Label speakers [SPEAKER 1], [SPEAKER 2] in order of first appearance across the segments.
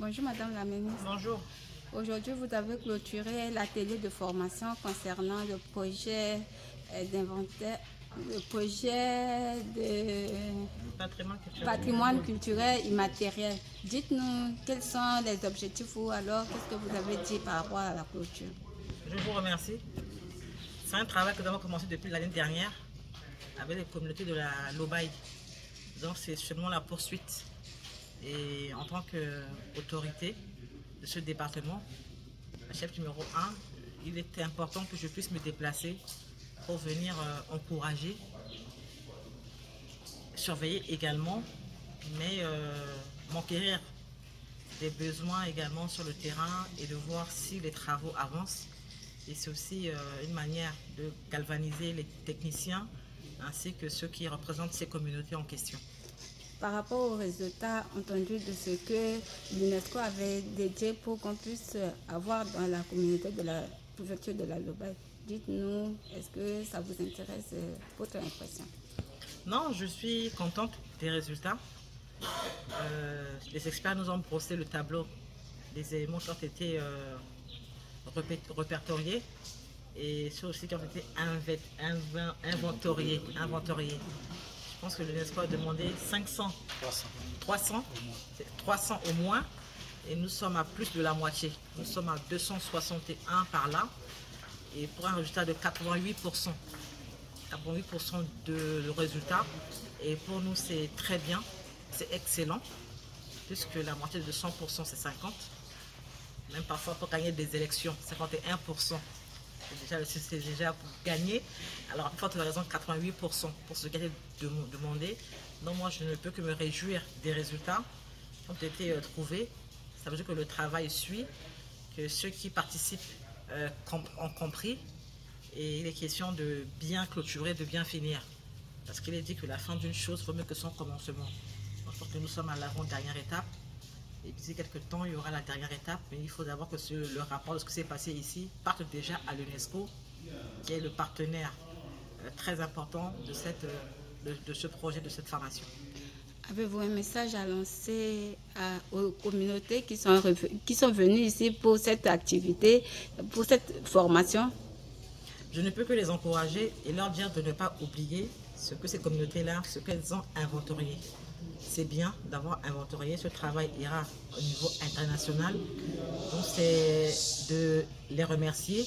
[SPEAKER 1] Bonjour Madame la Ministre.
[SPEAKER 2] Bonjour.
[SPEAKER 1] Aujourd'hui, vous avez clôturé l'atelier de formation concernant le projet d'inventaire, le projet de patrimoine culturel immatériel. Dites-nous quels sont les objectifs ou alors qu'est-ce que vous avez dit par rapport à la clôture.
[SPEAKER 2] Je vous remercie. C'est un travail que nous avons commencé depuis l'année dernière avec les communautés de la Lobaye. Donc c'est seulement la poursuite. Et en tant qu'autorité de ce département, la chef numéro 1, il était important que je puisse me déplacer pour venir encourager, surveiller également, mais m'enquérir des besoins également sur le terrain et de voir si les travaux avancent. Et c'est aussi une manière de galvaniser les techniciens ainsi que ceux qui représentent ces communautés en question.
[SPEAKER 1] Par rapport aux résultats entendus de ce que l'UNESCO avait dédié pour qu'on puisse avoir dans la communauté de la couverture de la Lobaye, dites-nous, est-ce que ça vous intéresse, votre impression?
[SPEAKER 2] Non, je suis contente des résultats. Les experts nous ont brossé le tableau des éléments qui ont été répertoriés et ceux aussi qui ont été inventoriés. Je pense que l'UNESCO a demandé 300 au moins, et nous sommes à plus de la moitié. Nous sommes à 261 par là, et pour un résultat de 88%. 88% de résultat, et pour nous c'est très bien, c'est excellent, puisque la moitié de 100% c'est 50. Même parfois pour gagner des élections, 51%. C'est déjà pour gagner. Alors, à forte raison, 88% pour ce qui a été demandé. Donc, moi, je ne peux que me réjouir des résultats qui ont été trouvés. Ça veut dire que le travail suit, que ceux qui participent ont compris. Et il est question de bien clôturer, de bien finir. Parce qu'il est dit que la fin d'une chose vaut mieux que son commencement. Donc, je pense que nous sommes à l'avant-dernière étape. Et d'ici quelques temps, il y aura la dernière étape, mais il faut d'abord que le rapport de ce qui s'est passé ici parte déjà à l'UNESCO, qui est le partenaire très important de ce projet, de cette formation.
[SPEAKER 1] Avez-vous un message à lancer aux communautés qui sont venues ici pour cette activité, pour cette formation?
[SPEAKER 2] Je ne peux que les encourager et leur dire de ne pas oublier ce que ces communautés-là, ce qu'elles ont inventorié. C'est bien d'avoir inventorié, ce travail ira au niveau international. Donc c'est de les remercier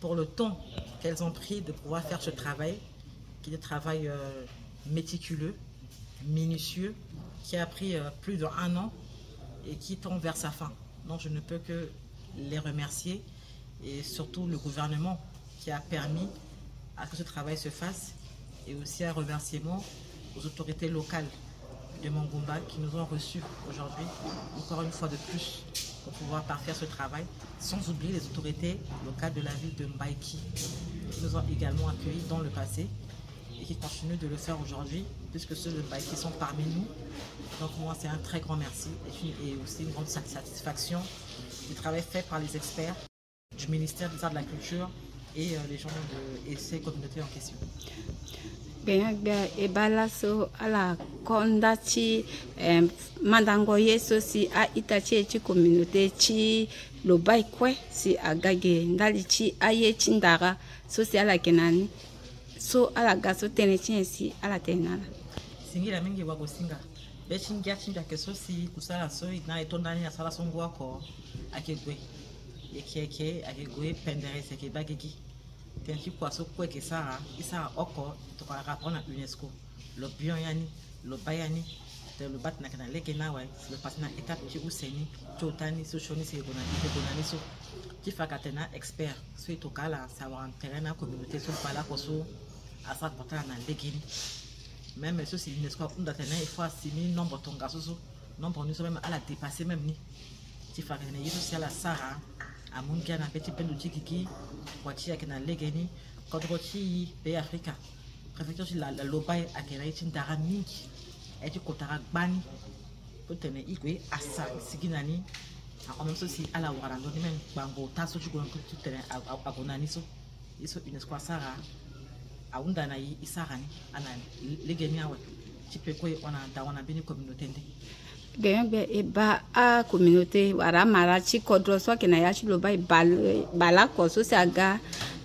[SPEAKER 2] pour le temps qu'elles ont pris de pouvoir faire ce travail, qui est un travail méticuleux, minutieux, qui a pris plus d'1 an et qui tend vers sa fin. Donc je ne peux que les remercier et surtout le gouvernement qui a permis à que ce travail se fasse, et aussi un remerciement aux autorités locales de Mangumba qui nous ont reçus aujourd'hui, encore une fois de plus, pour pouvoir parfaire ce travail, sans oublier les autorités locales de la ville de Mbaïki, qui nous ont également accueillis dans le passé et qui continuent de le faire aujourd'hui, puisque ceux de Mbaïki sont parmi nous. Donc moi, c'est un très grand merci et aussi une grande satisfaction du travail fait par les experts du ministère des Arts de la Culture et les gens et ces communautés en question.
[SPEAKER 1] Bien, et balaso à la condati mandango yeso si a itachi chi communauté chi Lobaye kwe si agage ndali chi aye chindara so si ala kenani so ala gaso tenechi si ala tenala
[SPEAKER 2] singira mingi wa gosinga bechingia chinja keso si kusala so ina etondani ya sala songo ako akegwe yekeke akegwe pendere seke bagegi tenki kwa so kwe kesara isa oko to kwa rapport na UNESCO le bion yani le bayani de le bat na kana leke na wa le pasna étape ki useni totani so choni se gonani so qui fakatena expert so itokala savoir en terrain na communauté so pala ko so asa porta na leke même so si UNESCO unda tena il faut assimiler nombre tonga so nombre nous même à la dépasser même ni qui fakatena yeso si ala sara amungia na petit pendo chikiki wachi akina legeni kodrochi be Africa préfecture la Lobaye akena itindara mingi eti kotara gbani potene ikwe asa siginani en même si ala wara ndo même bango taso chukuna tutene agonani so iso UNESCO sara aunda na isarani ana legeni awe chipeko ona dawana bini communauté.
[SPEAKER 1] bien e ba a communauté wara marachi kodro so ke na ya chi lo ba bala ko so se aga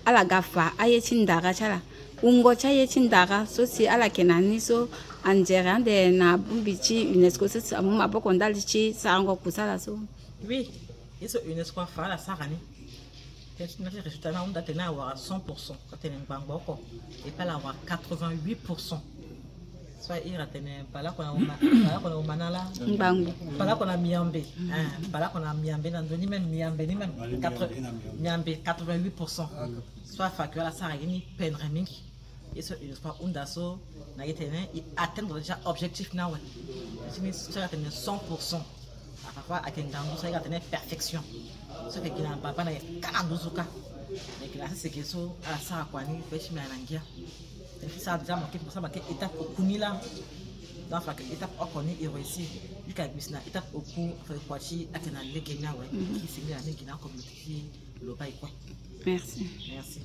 [SPEAKER 1] ala gafa aye chindaga chala ungo cha ye chindaga so si ala kenani so anjera de na bumbichi UNESCO so amu maboko ndali chi sango kusala so.
[SPEAKER 2] Oui, isso UNESCO fala sarani. Le résultat là on doit tenir à 100% quand tu es un bangoko et pas l'avoir 88%. Soit il a tenu pas là qu'on a manala pas là qu'on a miambé pas là qu'on a miambé dans ni même miambé ni même 88%. Soit facture la sarani peine reming et ce une fois on daso na yetene atteindre déjà objectif na ouais. Si ça atteindre 100%. Parfois à Kendango ça atteindre perfection. Ce qui n'a pas na kananduzuka. Mais que là c'est que ça à ça quoi ni fait chimé anangia. Et ça déjà marqué pour ça marqué étape au kunila. Dans la étape au koni et réussi. Jusqu'à bisna étape au coup fait quoi chi à Kenango Kenya ouais. Qui s'est mis à Kenya communauté le bail quoi.
[SPEAKER 1] Merci.
[SPEAKER 2] Merci.